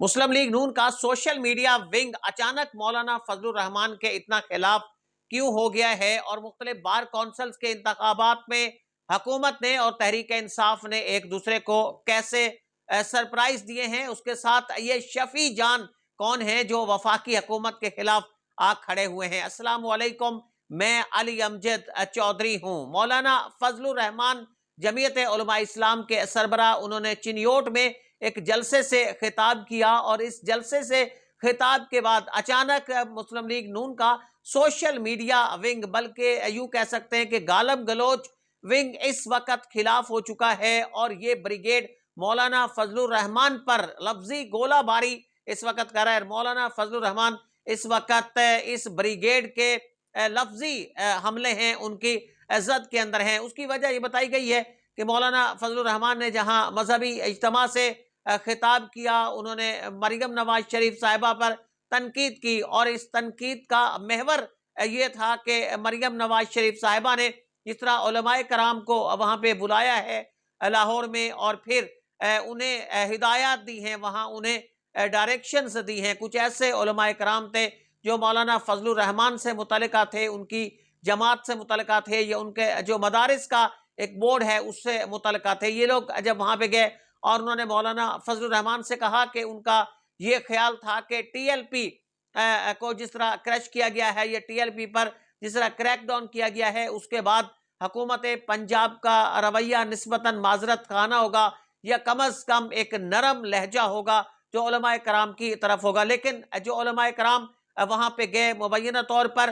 مسلم league نون کا social media wing اچانک مولانا فضل الرحمان کے اتنا خلاف کیوں ہو گیا ہے، اور مختلف بار کونسلز کے انتخابات میں حکومت نے اور تحریک انصاف نے ایک دوسرے کو کیسے سرپرائز دیے ہیں، اس کے ساتھ یہ شفیع جان کون ہیں جو وفاقی حکومت کے خلاف آ کھڑے ہوئے ہیں۔ السلام علیکم، میں علی امجد چودھری ہوں۔ مولانا فضل الرحمان جمعیت علماء اسلام کے سربراہ، انہوں نے چنیوٹ میں ایک جلسے سے خطاب کیا، اور اس جلسے سے خطاب کے بعد اچانک مسلم لیگ نون کا سوشل میڈیا ونگ، بلکہ یوں کہہ سکتے ہیں کہ گالم گلوچ ونگ اس وقت خلاف ہو چکا ہے، اور یہ بریگیڈ مولانا فضل الرحمان پر لفظی گولہ باری اس وقت کر رہا ہے۔ مولانا فضل الرحمان اس وقت اس بریگیڈ کے لفظی حملے ہیں، ان کی عزت کے اندر ہیں۔ اس کی وجہ یہ بتائی گئی ہے کہ مولانا فضل الرحمان نے جہاں مذہبی اجتماع سے خطاب کیا، انہوں نے مریم نواز شریف صاحبہ پر تنقید کی، اور اس تنقید کا محور یہ تھا کہ مریم نواز شریف صاحبہ نے جس طرح علماء کرام کو وہاں پہ بلایا ہے لاہور میں، اور پھر انہیں ہدایات دی ہیں، وہاں انہیں ڈائریکشنز دی ہیں۔ کچھ ایسے علماء کرام تھے جو مولانا فضل الرحمان سے متعلقہ تھے، ان کی جماعت سے متعلقہ تھے، یا ان کے جو مدارس کا ایک بورڈ ہے اس سے متعلقہ تھے۔ یہ لوگ جب وہاں پہ گئے اور انہوں نے مولانا فضل الرحمان سے کہا کہ ان کا یہ خیال تھا کہ ٹی ایل پی کو جس طرح کرش کیا گیا ہے، یہ ٹی ایل پی پر جس طرح کریک ڈاؤن کیا گیا ہے، اس کے بعد حکومت پنجاب کا رویہ نسبتاً معذرت خانہ ہوگا، یا کم از کم ایک نرم لہجہ ہوگا جو علماء کرام کی طرف ہوگا۔ لیکن جو علماء کرام وہاں پہ گئے، مبینہ طور پر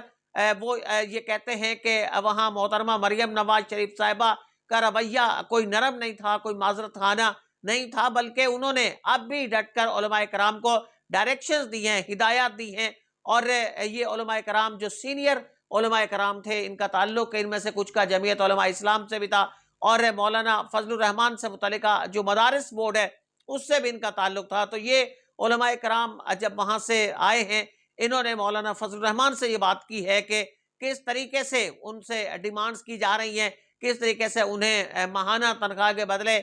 وہ یہ کہتے ہیں کہ وہاں محترمہ مریم نواز شریف صاحبہ کا رویہ کوئی نرم نہیں تھا، کوئی معذرت خانہ نہیں تھا، بلکہ انہوں نے اب بھی ڈٹ کر علماء کرام کو ڈائریکشنز دی ہیں، ہدایات دی ہیں، اور یہ علماء کرام جو سینئر علماء کرام تھے، ان کا تعلق ان میں سے کچھ کا جمعیت علماء اسلام سے بھی تھا، اور مولانا فضل الرحمان سے متعلقہ جو مدارس بورڈ ہے اس سے بھی ان کا تعلق تھا۔ تو یہ علماء کرام جب وہاں سے آئے ہیں، انہوں نے مولانا فضل الرحمان سے یہ بات کی ہے کہ کس طریقے سے ان سے ڈیمانڈز کی جا رہی ہیں، کس طریقے سے انہیں ماہانہ تنخواہ کے بدلے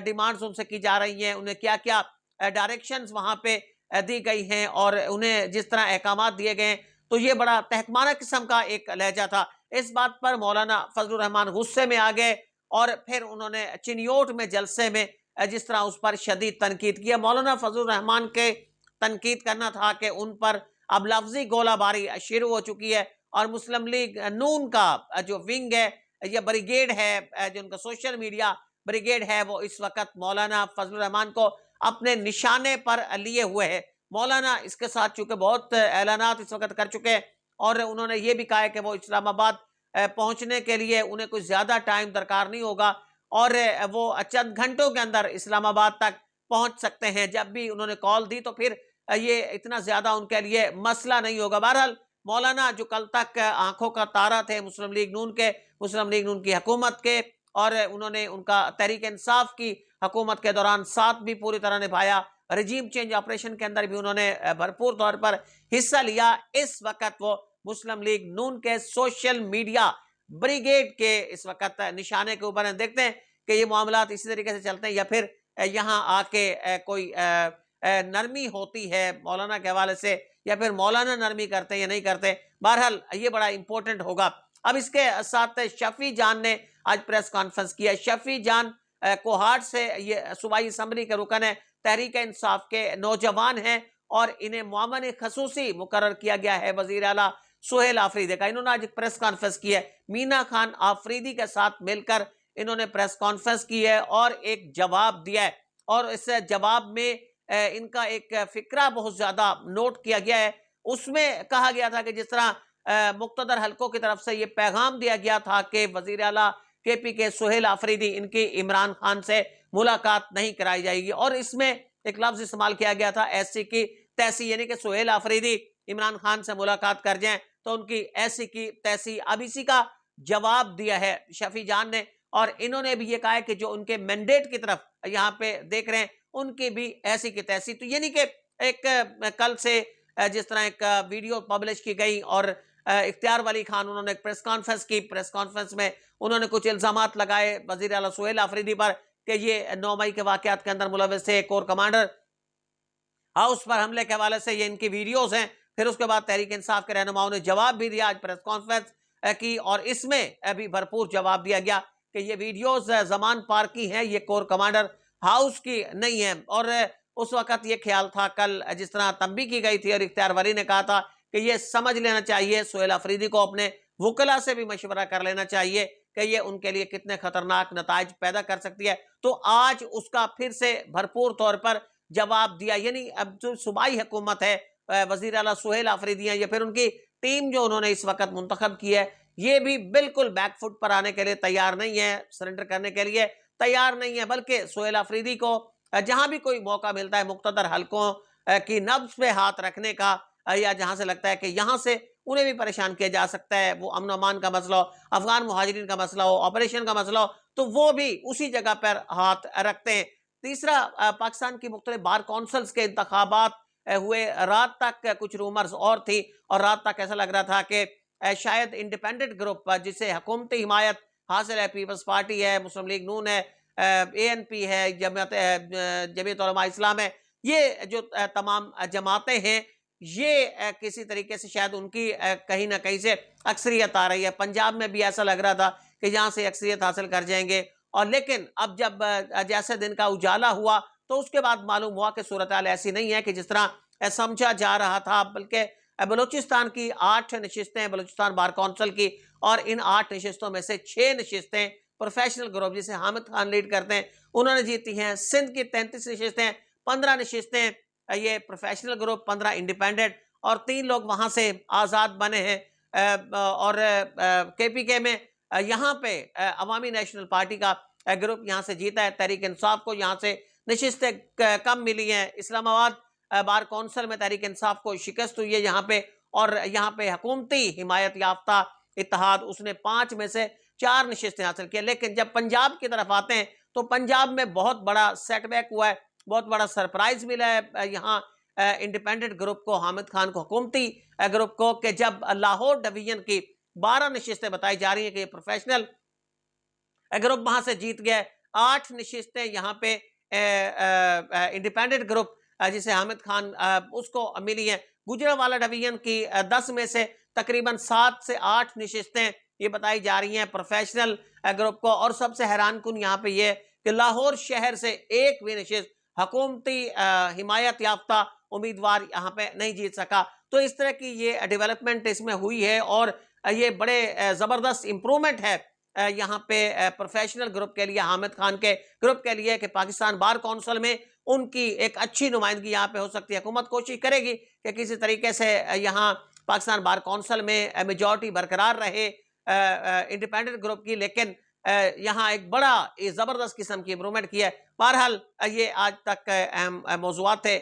ڈیمانڈز ان سے کی جا رہی ہیں، انہیں کیا کیا ڈائریکشنز وہاں پہ دی گئی ہیں، اور انہیں جس طرح احکامات دیے گئے ہیں۔ تو یہ بڑا تحکمانہ قسم کا ایک لہجہ تھا۔ اس بات پر مولانا فضل الرحمان غصے میں آ گئے، اور پھر انہوں نے چنیوٹ میں جلسے میں جس طرح اس پر شدید تنقید کیا۔ مولانا فضل الرحمان کے تنقید کرنا تھا کہ ان پر اب لفظی گولہ باری شروع ہو چکی ہے، اور مسلم لیگ نون کا جو ونگ ہے، یہ بریگیڈ ہے، جو ان کا سوشل میڈیا بریگیڈ ہے، وہ اس وقت مولانا فضل الرحمان کو اپنے نشانے پر لیے ہوئے ہے۔ مولانا اس کے ساتھ چونکہ بہت اعلانات اس وقت کر چکے ہیں، اور انہوں نے یہ بھی کہا ہے کہ وہ اسلام آباد پہنچنے کے لیے انہیں کوئی زیادہ ٹائم درکار نہیں ہوگا، اور وہ چند گھنٹوں کے اندر اسلام آباد تک پہنچ سکتے ہیں۔ جب بھی انہوں نے کال دی تو پھر یہ اتنا زیادہ ان کے لیے مسئلہ نہیں ہوگا۔ بہرحال مولانا جو کل تک آنکھوں کا تارا تھے مسلم لیگ نون کے، مسلم لیگ نون کی حکومت کے، اور انہوں نے ان کا تحریک انصاف کی حکومت کے دوران ساتھ بھی پوری طرح نبھایا، رجیم چینج آپریشن کے اندر بھی انہوں نے بھرپور طور پر حصہ لیا۔ اس وقت وہ مسلم لیگ نون کے سوشل میڈیا بریگیڈ کے اس وقت نشانے کے اوپر ہیں۔ دیکھتے ہیں کہ یہ معاملات اسی طریقے سے چلتے ہیں، یا پھر یہاں آ کے کوئی نرمی ہوتی ہے مولانا کے حوالے سے، یا پھر مولانا نرمی کرتے یا نہیں کرتے۔ بہرحال یہ بڑا امپورٹنٹ ہوگا۔ اب اس کے ساتھ شفیع جان نے آج پریس کانفرنس کیا۔ شفیع جان کوہاٹ سے یہ صوبائی اسمبلی کے رکن ہے، تحریک انصاف کے نوجوان ہیں، اور انہیں معاون خصوصی مقرر کیا گیا ہے وزیر اعلیٰ سہیل آفریدی کا۔ انہوں نے آج ایک پریس کانفرنس کی ہے، مینا خان آفریدی کے ساتھ مل کر انہوں نے پریس کانفرنس کی ہے، اور ایک جواب دیا ہے، اور اس جواب میں ان کا ایک فکرہ بہت زیادہ نوٹ کیا گیا ہے۔ اس میں کہا گیا تھا کہ جس طرح مقتدر حلقوں کی طرف سے یہ پیغام دیا گیا تھا کہ وزیر اعلیٰ کے پی کے سہیل آفریدی ان کی عمران خان سے ملاقات نہیں کرائی جائے گی، اور اس میں ایک لفظ استعمال کیا گیا تھا ایسی کی تیسی، یعنی کہ سہیل آفریدی عمران خان سے ملاقات کر جائیں تو ان کی ایسی کی تیسی۔ اب اسی کا جواب دیا ہے شفیع جان نے، اور انہوں نے بھی یہ کہا ہے کہ جو ان کے مینڈیٹ کی طرف یہاں پہ دیکھ رہے ہیں ان کی بھی ایسی کی تیسی۔ تو یعنی کہ ایک کل سے جس طرح ایک ویڈیو پبلش کی گئی، اور اختیار ولی خان انہوں نے ایک پریس کانفرنس کی، پریس کانفرنس میں انہوں نے کچھ الزامات لگائے وزیر اعلیٰ سہیل آفریدی پر کہ یہ 9 مئی کے واقعات کے اندر ملوث تھے۔ کور کمانڈر ہاؤس پر حملے کے حوالے سے یہ ان کی ویڈیوز ہیں. پھر اس کے بعد تحریک انصاف کے رہنماؤں نے جواب بھی دیا, آج پریس کانفرنس کی, اور اس میں بھی بھرپور جواب دیا گیا کہ یہ ویڈیوز زمان پار کی ہیں, یہ کور کمانڈر ہاؤس کی نہیں ہیں. اور اس وقت یہ خیال تھا, کل جس طرح تنبیہ کی گئی تھی اور اختیار ولی نے کہا تھا کہ یہ سمجھ لینا چاہیے, سہیل آفریدی کو اپنے وکلا سے بھی مشورہ کر لینا چاہیے کہ یہ ان کے لیے کتنے خطرناک نتائج پیدا کر سکتی ہے. تو آج اس کا پھر سے بھرپور طور پر جواب دیا. یعنی اب جو صوبائی حکومت ہے, وزیر اعلیٰ سہیل آفریدی ہیں, یا پھر ان کی ٹیم جو انہوں نے اس وقت منتخب کی ہے, یہ بھی بالکل بیک فٹ پر آنے کے لیے تیار نہیں ہے, سرنڈر کرنے کے لیے تیار نہیں ہے, بلکہ سہیل آفریدی کو جہاں بھی کوئی موقع ملتا ہے مقتدر حلقوں کی نبض پہ ہاتھ رکھنے کا, یا جہاں سے لگتا ہے کہ یہاں سے انہیں بھی پریشان کیا جا سکتا ہے, وہ امن و امان کا مسئلہ ہو, افغان مہاجرین کا مسئلہ ہو, آپریشن کا مسئلہ ہو, تو وہ بھی اسی جگہ پر ہاتھ رکھتے ہیں. تیسرا, پاکستان کی مختلف بار کونسلز کے انتخابات ہوئے, رات تک کچھ رومرز اور تھی, اور رات تک ایسا لگ رہا تھا کہ شاید انڈیپینڈنٹ گروپ جسے حکومتی حمایت حاصل ہے, پیپلز پارٹی ہے, مسلم لیگ نون ہے, ANP ہے, جمعیت علماء اسلام ہے, یہ جو تمام جماعتیں ہیں, یہ کسی طریقے سے شاید ان کی کہیں نہ کہیں سے اکثریت آ رہی ہے. پنجاب میں بھی ایسا لگ رہا تھا کہ یہاں سے اکثریت حاصل کر جائیں گے, اور لیکن اب جب جیسے دن کا اجالا ہوا تو اس کے بعد معلوم ہوا کہ صورتحال ایسی نہیں ہے کہ جس طرح سمجھا جا رہا تھا, بلکہ بلوچستان کی 8 نشستیں بلوچستان بار کونسل کی, اور ان 8 نشستوں میں سے 6 نشستیں پروفیشنل گروپ جسے حامد خان لیڈ کرتے ہیں انہوں نے جیتی ہیں. سندھ کی 33 نشستیں, 15 نشستیں یہ پروفیشنل گروپ, 15 انڈیپینڈنٹ, اور 3 لوگ وہاں سے آزاد بنے ہیں. اور KPK میں یہاں پہ عوامی نیشنل پارٹی کا گروپ یہاں سے جیتا ہے, تحریک انصاف کو یہاں سے نشستیں کم ملی ہیں. اسلام آباد بار کونسل میں تحریک انصاف کو شکست ہوئی ہے یہاں پہ, اور یہاں پہ حکومتی حمایت یافتہ اتحاد اس نے 5 میں سے 4 نشستیں حاصل کی. لیکن جب پنجاب کی طرف آتے ہیں تو پنجاب میں بہت بڑا سیٹ بیک ہوا ہے, بہت بڑا سرپرائز ملا ہے یہاں انڈیپینڈنٹ گروپ کو, حامد خان کو, حکومتی گروپ کو, کہ جب لاہور ڈویژن کی 12 نشستیں بتائی جا رہی ہیں کہ یہ پروفیشنل گروپ وہاں سے جیت گیا ہے, 8 نشستیں یہاں پہ انڈیپینڈنٹ گروپ جسے حامد خان اس کو ملی ہیں. گجرانوالہ ڈویژن کی 10 میں سے تقریباً 7 سے 8 نشستیں یہ بتائی جا رہی ہیں پروفیشنل گروپ کو, اور سب سے حیران کن یہاں پہ یہ کہ لاہور شہر سے ایک بھی نشست حکومتی حمایت یافتہ امیدوار یہاں پہ نہیں جیت سکا. تو اس طرح کی یہ ڈیولپمنٹ اس میں ہوئی ہے, اور یہ بڑے زبردست امپرومنٹ ہے یہاں پہ پروفیشنل گروپ کے لیے, حامد خان کے گروپ کے لیے, کہ پاکستان بار کونسل میں ان کی ایک اچھی نمائندگی یہاں پہ ہو سکتی ہے. حکومت کوشش کرے گی کہ کسی طریقے سے یہاں پاکستان بار کونسل میں میجورٹی برقرار رہے انڈیپینڈنٹ گروپ کی, لیکن یہاں ایک بڑا زبردست قسم کی امپرومنٹ کی ہے. بہرحال یہ آج تک اہم موضوعات تھے.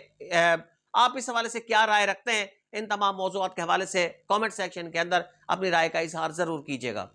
آپ اس حوالے سے کیا رائے رکھتے ہیں؟ ان تمام موضوعات کے حوالے سے کامنٹ سیکشن کے اندر اپنی رائے کا اظہار ضرور کیجیے گا.